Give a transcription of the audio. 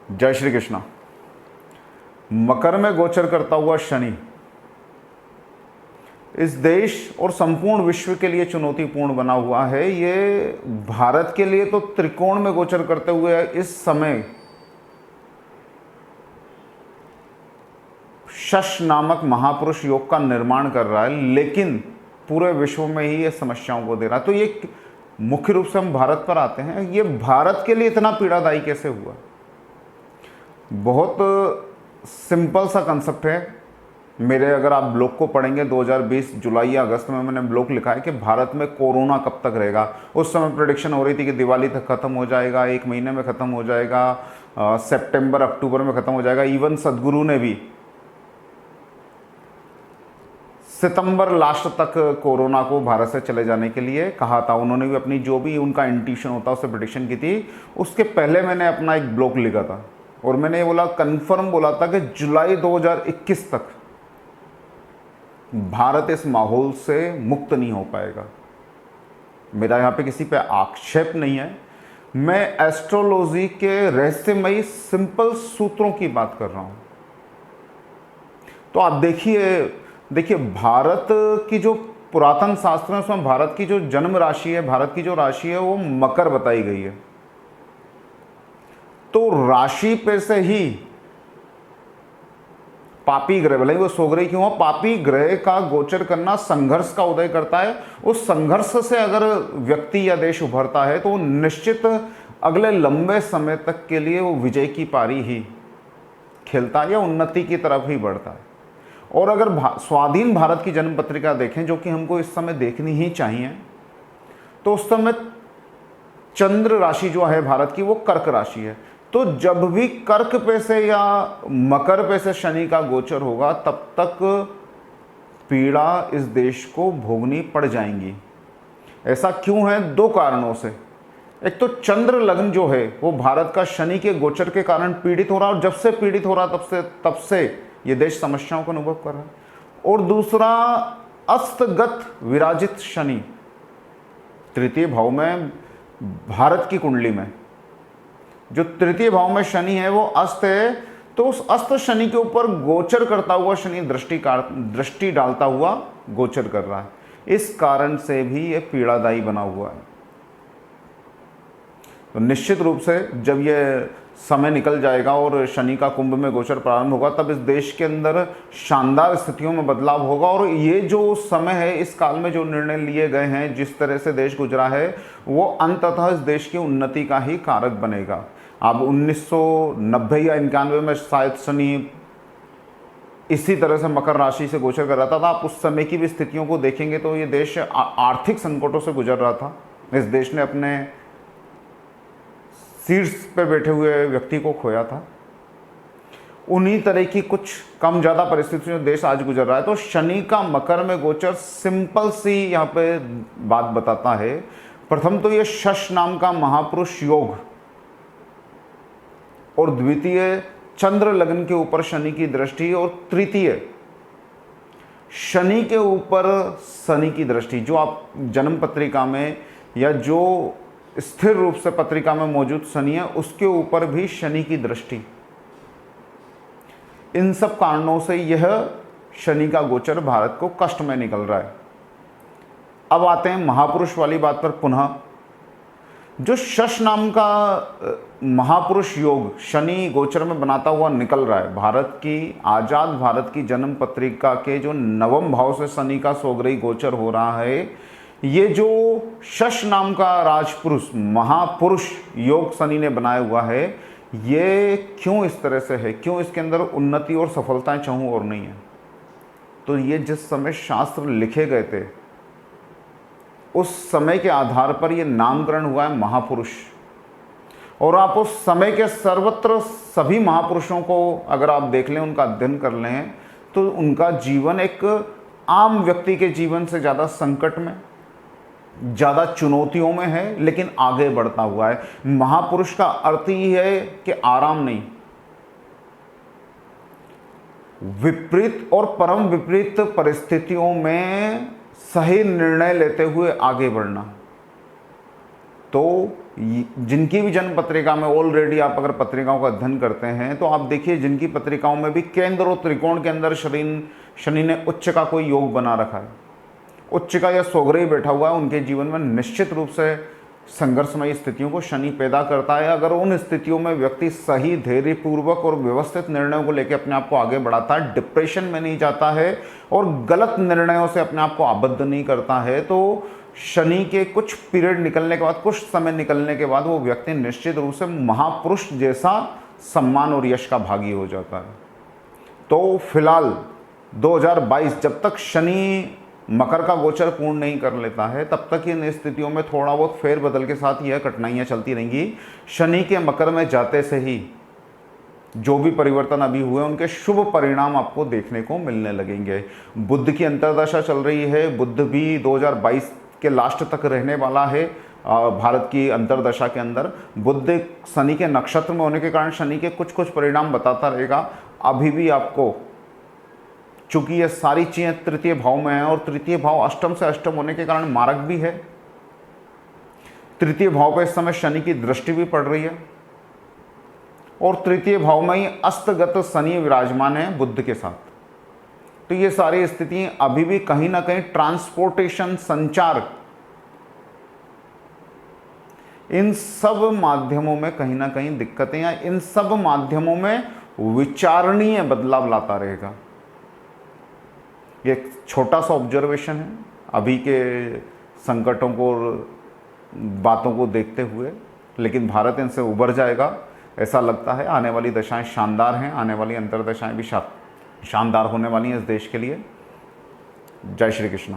जय श्री कृष्णा। मकर में गोचर करता हुआ शनि इस देश और संपूर्ण विश्व के लिए चुनौतीपूर्ण बना हुआ है। ये भारत के लिए तो त्रिकोण में गोचर करते हुए इस समय शश नामक महापुरुष योग का निर्माण कर रहा है, लेकिन पूरे विश्व में ही ये समस्याओं को दे रहा है। तो ये मुख्य रूप से हम भारत पर आते हैं। ये भारत के लिए इतना पीड़ादायी कैसे हुआ? बहुत सिंपल सा कंसेप्ट है। मेरे अगर आप ब्लॉग को पढ़ेंगे 2020 जुलाई या अगस्त में मैंने ब्लॉग लिखा है कि भारत में कोरोना कब तक रहेगा। उस समय प्रेडिक्शन हो रही थी कि दिवाली तक ख़त्म हो जाएगा, 1 महीने में ख़त्म हो जाएगा, सितंबर अक्टूबर में ख़त्म हो जाएगा। इवन सदगुरु ने भी सितंबर लास्ट तक कोरोना को भारत से चले जाने के लिए कहा था। उन्होंने भी अपनी जो भी उनका इंट्यूशन होता है उससे प्रेडिक्शन की थी। उसके पहले मैंने अपना एक ब्लॉग लिखा था और मैंने ये बोला, कंफर्म बोला था कि जुलाई 2021 तक भारत इस माहौल से मुक्त नहीं हो पाएगा। मेरा यहाँ पे किसी पे आक्षेप नहीं है, मैं एस्ट्रोलॉजी के रहस्यमयी सिंपल सूत्रों की बात कर रहा हूँ। तो आप देखिए भारत की जो पुरातन शास्त्र है उसमें भारत की जो जन्म राशि है, भारत की जो राशि है वो मकर बताई गई है। तो राशि पे से ही पापी ग्रह, भले वो सोगरे क्यों हो, पापी ग्रह का गोचर करना संघर्ष का उदय करता है। उस संघर्ष से अगर व्यक्ति या देश उभरता है तो निश्चित अगले लंबे समय तक के लिए वो विजय की पारी ही खेलता है या उन्नति की तरफ ही बढ़ता है। और अगर स्वाधीन भारत की जन्म पत्रिका देखें, जो कि हमको इस समय देखनी ही चाहिए, तो उस समय चंद्र राशि जो है भारत की वो कर्क राशि है। तो जब भी कर्क पे से या मकर पे से शनि का गोचर होगा तब तक पीड़ा इस देश को भोगनी पड़ जाएंगी। ऐसा क्यों है? 2 कारणों से। एक तो चंद्र लग्न जो है वो भारत का शनि के गोचर के कारण पीड़ित हो रहा है, और जब से पीड़ित हो रहा तब से ये देश समस्याओं का अनुभव कर रहा है। और दूसरा, अस्तगत विराजित शनि तृतीय भाव में, भारत की कुंडली में जो तृतीय भाव में शनि है वो अस्त है। तो उस अस्त शनि के ऊपर गोचर करता हुआ शनि दृष्टि डालता हुआ गोचर कर रहा है। इस कारण से भी ये पीड़ादायी बना हुआ है। तो निश्चित रूप से जब ये समय निकल जाएगा और शनि का कुंभ में गोचर प्रारंभ होगा, तब इस देश के अंदर शानदार स्थितियों में बदलाव होगा। और ये जो समय है, इस काल में जो निर्णय लिए गए हैं, जिस तरह से देश गुजरा है, वो अंततः इस देश की उन्नति का ही कारक बनेगा। अब 1990 या 91 में शायद शनि इसी तरह से मकर राशि से गोचर कर रहा था। आप उस समय की भी स्थितियों को देखेंगे तो ये देश आर्थिक संकटों से गुजर रहा था। इस देश ने अपने शीर्ष पे बैठे हुए व्यक्ति को खोया था। उन्हीं तरह की कुछ कम ज़्यादा परिस्थितियों में देश आज गुजर रहा है। तो शनि का मकर में गोचर सिंपल सी यहाँ पे बात बताता है। प्रथम तो ये शश नाम का महापुरुष योग, और द्वितीय चंद्र लग्न के ऊपर शनि की दृष्टि, और तृतीय शनि के ऊपर शनि की दृष्टि। जो आप जन्म पत्रिका में या जो स्थिर रूप से पत्रिका में मौजूद शनि है उसके ऊपर भी शनि की दृष्टि। इन सब कारणों से यह शनि का गोचर भारत को कष्ट में निकल रहा है। अब आते हैं महापुरुष वाली बात पर पुनः। जो शश नाम का महापुरुष योग शनि गोचर में बनाता हुआ निकल रहा है, भारत की आजाद भारत की जन्म पत्रिका के जो 9वें भाव से शनि का सोगरई गोचर हो रहा है, ये जो शश नाम का राजपुरुष महापुरुष योग शनि ने बनाया हुआ है, ये क्यों इस तरह से है? क्यों इसके अंदर उन्नति और सफलताएं चाहूँ और नहीं है? तो ये जिस समय शास्त्र लिखे गए थे उस समय के आधार पर ये नामकरण हुआ है महापुरुष। और आप उस समय के सर्वत्र सभी महापुरुषों को अगर आप देख लें, उनका अध्ययन कर लें, तो उनका जीवन एक आम व्यक्ति के जीवन से ज़्यादा संकट में, ज़्यादा चुनौतियों में है, लेकिन आगे बढ़ता हुआ है। महापुरुष का अर्थ ही है कि आराम नहीं, विपरीत और परम विपरीत परिस्थितियों में सही निर्णय लेते हुए आगे बढ़ना। तो जिनकी भी जन्म पत्रिका में ऑलरेडी आप अगर पत्रिकाओं का अध्ययन करते हैं तो आप देखिए जिनकी पत्रिकाओं में भी केंद्र और त्रिकोण के अंदर शनि ने उच्च का कोई योग बना रखा है, उच्च का या सोगरे बैठा हुआ है, उनके जीवन में निश्चित रूप से संघर्षमयी स्थितियों को शनि पैदा करता है। अगर उन स्थितियों में व्यक्ति सही, धैर्यपूर्वक और व्यवस्थित निर्णयों को लेकर अपने आप को आगे बढ़ाता है, डिप्रेशन में नहीं जाता है और गलत निर्णयों से अपने आप को आबद्ध नहीं करता है, तो शनि के कुछ पीरियड निकलने के बाद, कुछ समय निकलने के बाद वो व्यक्ति निश्चित रूप से महापुरुष जैसा सम्मान और यश का भागी हो जाता है। तो फिलहाल 2022 जब तक शनि मकर का गोचर पूर्ण नहीं कर लेता है तब तक इन स्थितियों में थोड़ा बहुत फेरबदल के साथ यह कठिनाइयां चलती रहेंगी। शनि के मकर में जाते से ही जो भी परिवर्तन अभी हुए उनके शुभ परिणाम आपको देखने को मिलने लगेंगे। बुध की अंतर्दशा चल रही है, बुध भी 2022 के लास्ट तक रहने वाला है। भारत की अंतर्दशा के अंदर बुध शनि के नक्षत्र में होने के कारण शनि के कुछ कुछ परिणाम बताता रहेगा। अभी भी आपको, चूंकि ये सारी चीजें तृतीय भाव में है और तृतीय भाव अष्टम से अष्टम होने के कारण मारक भी है, तृतीय भाव पर इस समय शनि की दृष्टि भी पड़ रही है और तृतीय भाव में ही अस्तगत शनि विराजमान है बुध के साथ। तो ये सारी स्थितियां अभी भी कहीं ना कहीं ट्रांसपोर्टेशन, संचार, इन सब माध्यमों में कहीं ना कहीं दिक्कतें या इन सब माध्यमों में विचारणीय बदलाव लाता रहेगा। ये एक छोटा सा ऑब्जर्वेशन है अभी के संकटों को, बातों को देखते हुए, लेकिन भारत इनसे उबर जाएगा ऐसा लगता है। आने वाली दशाएं शानदार हैं, आने वाली अंतर्दशाएं भी शानदार होने वाली हैं इस देश के लिए। जय श्री कृष्ण।